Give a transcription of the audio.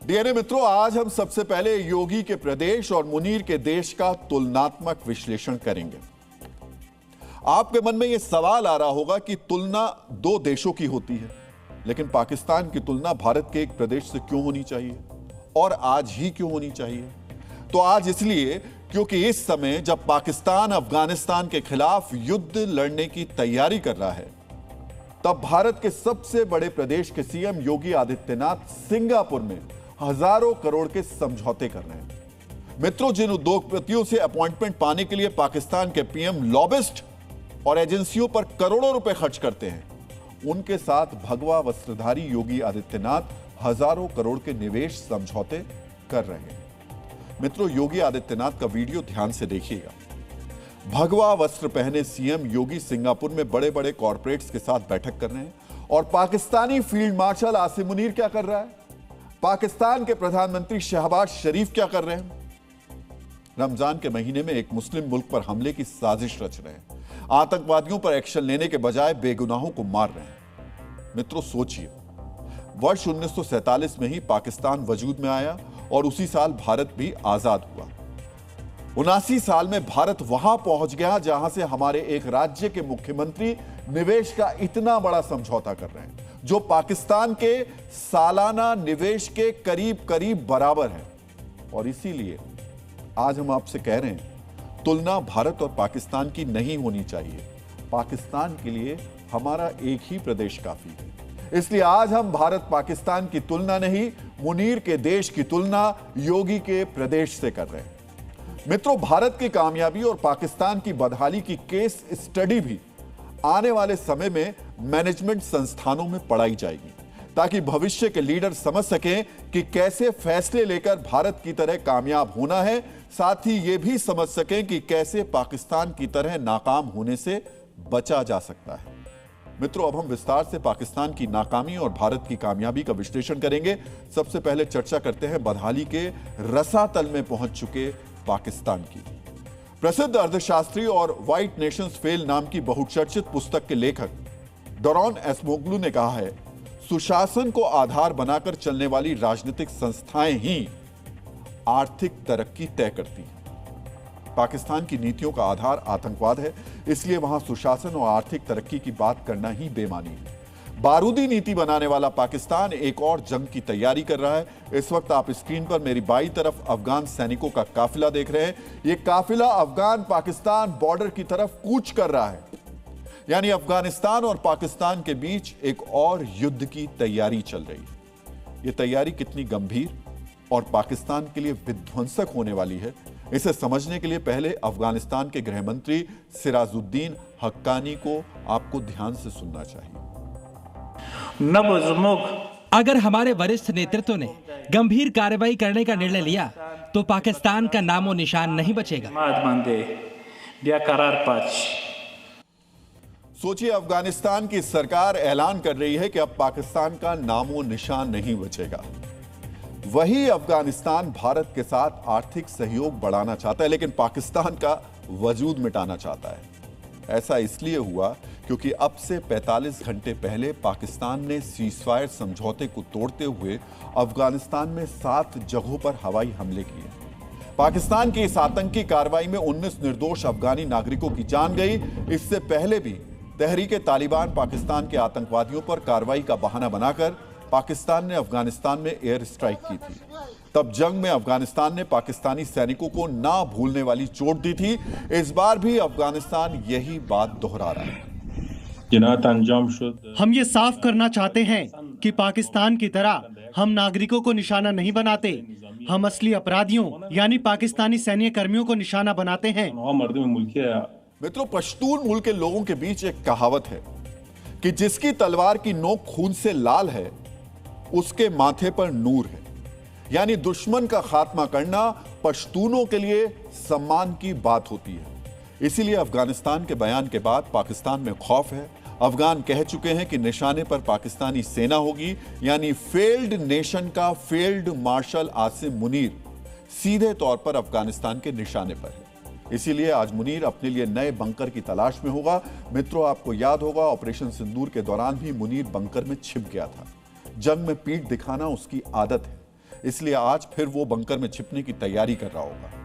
DNA मित्रों, आज हम सबसे पहले योगी के प्रदेश और मुनीर के देश का तुलनात्मक विश्लेषण करेंगे। आपके मन में यह सवाल आ रहा होगा कि तुलना दो देशों की होती है, लेकिन पाकिस्तान की तुलना भारत के एक प्रदेश से क्यों होनी चाहिए और आज ही क्यों होनी चाहिए? तो आज इसलिए क्योंकि इस समय जब पाकिस्तान अफगानिस्तान के खिलाफ युद्ध लड़ने की तैयारी कर रहा है, तब भारत के सबसे बड़े प्रदेश के सीएम योगी आदित्यनाथ सिंगापुर में हजारों करोड़ के समझौते कर रहे हैं। मित्रों, जिन उद्योगपतियों से अपॉइंटमेंट पाने के लिए पाकिस्तान के पीएम लॉबिस्ट और एजेंसियों पर करोड़ों रुपए खर्च करते हैं, उनके साथ भगवा वस्त्रधारी योगी आदित्यनाथ हजारों करोड़ के निवेश समझौते कर रहे हैं। मित्रों, योगी आदित्यनाथ का वीडियो ध्यान से देखिएगा। भगवा वस्त्र पहने सीएम योगी सिंगापुर में बड़े बड़े कॉर्पोरेट्स के साथ बैठक कर रहे हैं। और पाकिस्तानी फील्ड मार्शल आसिम मुनीर क्या कर रहा है? पाकिस्तान के प्रधानमंत्री शहबाज शरीफ क्या कर रहे हैं? रमजान के महीने में एक मुस्लिम मुल्क पर हमले की साजिश रच रहे हैं। आतंकवादियों पर एक्शन लेने के बजाय बेगुनाहों को मार रहे हैं। मित्रों, सोचिए, वर्ष 1947 में ही पाकिस्तान वजूद में आया और उसी साल भारत भी आजाद हुआ। 79 साल में भारत वहां पहुंच गया जहां से हमारे एक राज्य के मुख्यमंत्री निवेश का इतना बड़ा समझौता कर रहे हैं, जो पाकिस्तान के सालाना निवेश के करीब करीब बराबर है। और इसीलिए आज हम आपसे कह रहे हैं, तुलना भारत और पाकिस्तान की नहीं होनी चाहिए। पाकिस्तान के लिए हमारा एक ही प्रदेश काफी है। इसलिए आज हम भारत पाकिस्तान की तुलना नहीं, मुनीर के देश की तुलना योगी के प्रदेश से कर रहे हैं। मित्रों, भारत की कामयाबी और पाकिस्तान की बदहाली की केस स्टडी भी आने वाले समय में मैनेजमेंट संस्थानों में पढ़ाई जाएगी, ताकि भविष्य के लीडर समझ सकें कि कैसे फैसले लेकर भारत की तरह कामयाब होना है, साथ ही यह भी समझ सकें कि कैसे पाकिस्तान की तरह नाकाम होने से बचा जा सकता है। मित्रों, अब हम विस्तार से पाकिस्तान की नाकामी और भारत की कामयाबी का विश्लेषण करेंगे। सबसे पहले चर्चा करते हैं बदहाली के रसातल में पहुंच चुके पाकिस्तान की। प्रसिद्ध अर्थशास्त्री और व्हाइट नेशंस फेल नाम की बहुचर्चित पुस्तक के लेखक डोरॉन एसमोग्लू ने कहा है, सुशासन को आधार बनाकर चलने वाली राजनीतिक संस्थाएं ही आर्थिक तरक्की तय करती हैं। पाकिस्तान की नीतियों का आधार आतंकवाद है, इसलिए वहां सुशासन और आर्थिक तरक्की की बात करना ही बेमानी है। बारूदी नीति बनाने वाला पाकिस्तान एक और जंग की तैयारी कर रहा है। इस वक्त आप स्क्रीन पर मेरी बाईं तरफ अफगान सैनिकों का काफिला देख रहे हैं। यह काफिला अफगान पाकिस्तान बॉर्डर की तरफ कूच कर रहा है, यानी अफगानिस्तान और पाकिस्तान के बीच एक और युद्ध की तैयारी चल रही है। यह तैयारी कितनी गंभीर और पाकिस्तान के लिए विध्वंसक होने वाली है, इसे समझने के लिए पहले अफगानिस्तान के गृह मंत्री सिराजुद्दीन हक्कानी को आपको ध्यान से सुनना चाहिए। अगर हमारे वरिष्ठ नेतृत्व ने गंभीर कार्रवाई करने का निर्णय लिया तो पाकिस्तान का नामो निशान नहीं बचेगा। सोचिए, अफगानिस्तान की सरकार ऐलान कर रही है कि अब पाकिस्तान का नामो निशान नहीं बचेगा। वही अफगानिस्तान भारत के साथ आर्थिक सहयोग बढ़ाना चाहता है, लेकिन पाकिस्तान का वजूद मिटाना चाहता है। ऐसा इसलिए हुआ क्योंकि अब से 45 घंटे पहले पाकिस्तान ने सीजफायर समझौते को तोड़ते हुए अफगानिस्तान में 7 जगहों पर हवाई हमले किए। पाकिस्तान की इस आतंकी कार्रवाई में 19 निर्दोष अफगानी नागरिकों की जान गई। इससे पहले भी तहरीके तालिबान पाकिस्तान के आतंकवादियों पर कार्रवाई का बहाना बनाकर पाकिस्तान ने अफगानिस्तान में एयर स्ट्राइक की थी। तब जंग में अफगानिस्तान ने पाकिस्तानी सैनिकों को ना भूलने वाली चोट दी थी। इस बार भी अफगानिस्तान यही बात दोहरा रहा है। हम ये साफ करना चाहते हैं कि पाकिस्तान की तरह हम नागरिकों को निशाना नहीं बनाते। हम असली अपराधियों यानी पाकिस्तानी सैन्य कर्मियों को निशाना बनाते हैं। मित्रों, पश्तून मूल के लोगों के बीच एक कहावत है कि जिसकी तलवार की नोक खून से लाल है, उसके माथे पर नूर है। यानी दुश्मन का खात्मा करना पश्तूनों के लिए सम्मान की बात होती है। इसीलिए अफगानिस्तान के बयान के बाद पाकिस्तान में खौफ है। अफगान कह चुके हैं कि निशाने पर पाकिस्तानी सेना होगी, यानी फेल्ड नेशन का फील्ड मार्शल आसिम मुनीर सीधे तौर पर अफगानिस्तान के निशाने पर है। इसीलिए आज मुनीर अपने लिए नए बंकर की तलाश में होगा। मित्रों, आपको याद होगा ऑपरेशन सिंदूर के दौरान भी मुनीर बंकर में छिप गया था। जंग में पीठ दिखाना उसकी आदत है। इसलिए आज फिर वो बंकर में छिपने की तैयारी कर रहा होगा।